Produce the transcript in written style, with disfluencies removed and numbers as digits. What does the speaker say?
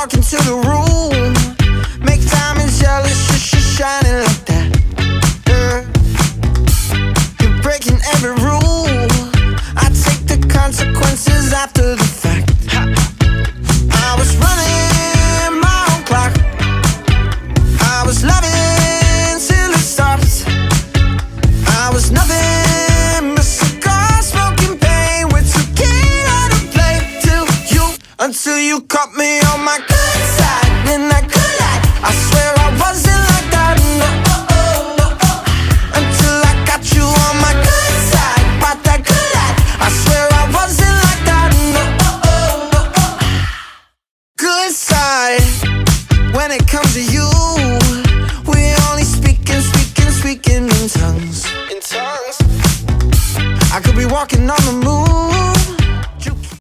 walk into the room, make diamonds jealous, shining like that. You're breaking every rule. I take the consequences after the fact. I was running my own clock. I was loving till it stopped. I was nothing but cigar smoking pain with tequila to play till you, until you caught me on my good side in that good light. I swear I wasn't like that, no, until I got you on my good side, about that good light. I swear I wasn't like that, no, good side. When it comes to you,